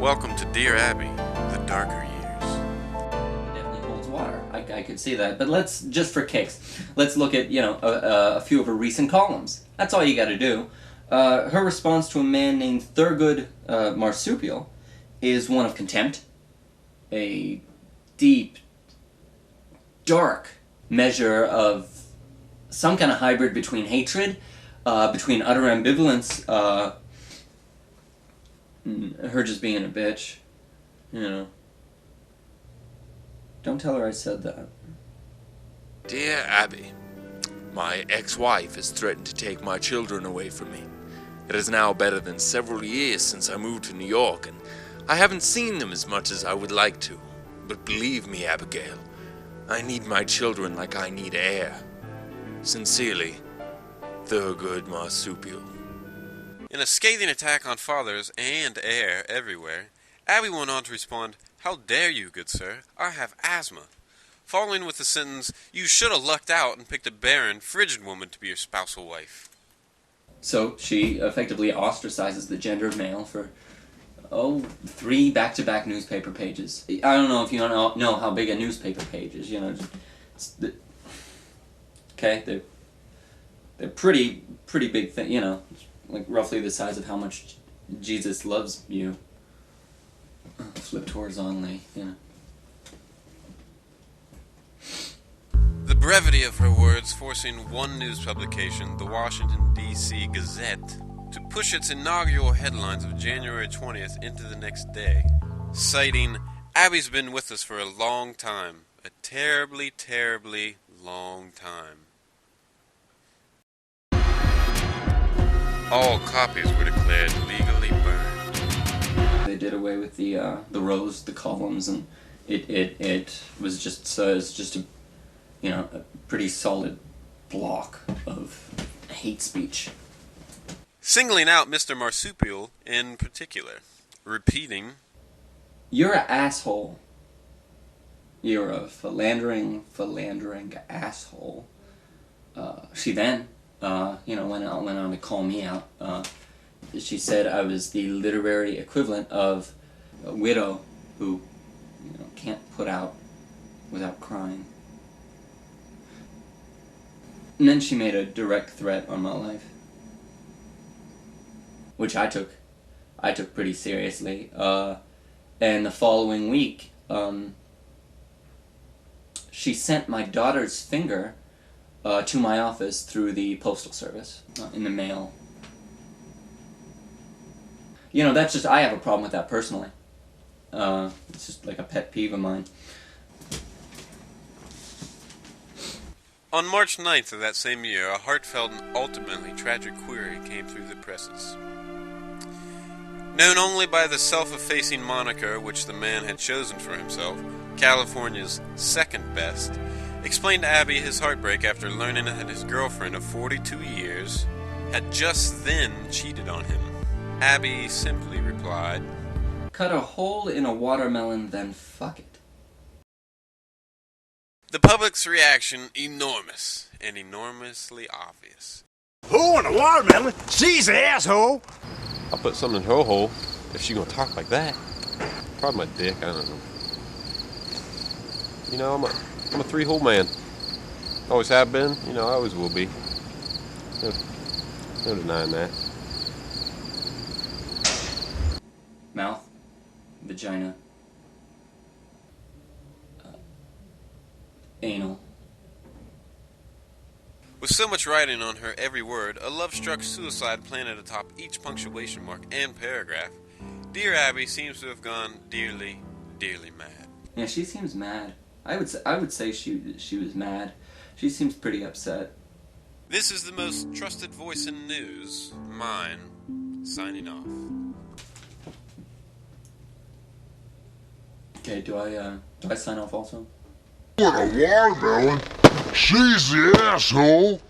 Welcome to Dear Abby, the darker years. Definitely holds water. I could see that. But let's, just for kicks, let's look at, a few of her recent columns. That's all you gotta do. Her response to a man named Thurgood Marsupial is one of contempt. A deep, dark measure of some kind of hybrid between hatred, between utter ambivalence, her just being a bitch, Don't tell her I said that. Dear Abby, my ex-wife has threatened to take my children away from me. It is now better than several years since I moved to New York, and I haven't seen them as much as I would like to. But believe me, Abigail, I need my children like I need air. Sincerely, Thurgood Marsupial. In a scathing attack on fathers and heir everywhere, Abby went on to respond, "How dare you, good sir? I have asthma." Following with the sentence, "You should have lucked out and picked a barren, frigid woman to be your spousal wife." So she effectively ostracizes the gendered male for, 3 back-to-back newspaper pages. I don't know if you don't know how big a newspaper page is, okay, they're pretty big thing, like roughly the size of how much Jesus loves you. Flipped horizontally, The brevity of her words forcing one news publication, the Washington, D.C. Gazette, to push its inaugural headlines of January 20th into the next day, citing, "Abby's been with us for a long time, a terribly, terribly long time." All copies were declared legally burned. They did away with the rows, the columns, and it was just a pretty solid block of hate speech. Singling out Mr. Marsupial in particular, repeating, "You're an asshole. You're a philandering asshole." She then, went on to call me out. She said I was the literary equivalent of a widow who, can't put out without crying. And then she made a direct threat on my life, which I took pretty seriously. And the following week, she sent my daughter's finger to my office through the postal service, in the mail. I have a problem with that personally. It's just like a pet peeve of mine. On March 9th of that same year, a heartfelt and ultimately tragic query came through the presses. Known only by the self-effacing moniker which the man had chosen for himself, California's second best, explained to Abby his heartbreak after learning that his girlfriend of 42 years had just then cheated on him. Abby simply replied, "Cut a hole in a watermelon, then fuck it." The public's reaction enormous and enormously obvious. Hole in a watermelon? She's an asshole! I'll put something in her hole if she gonna talk like that. Probably my dick, I don't know. I'm a 3-hole man. Always have been, I always will be. No denying that. Mouth, vagina, anal. With so much writing on her every word, a love-struck suicide planted atop each punctuation mark and paragraph, Dear Abby seems to have gone dearly, dearly mad. Yeah, she seems mad. I would say she was mad. She seems pretty upset. This is the most trusted voice in news, mine, signing off. Okay, do I sign off also? With a watermelon? She's the asshole!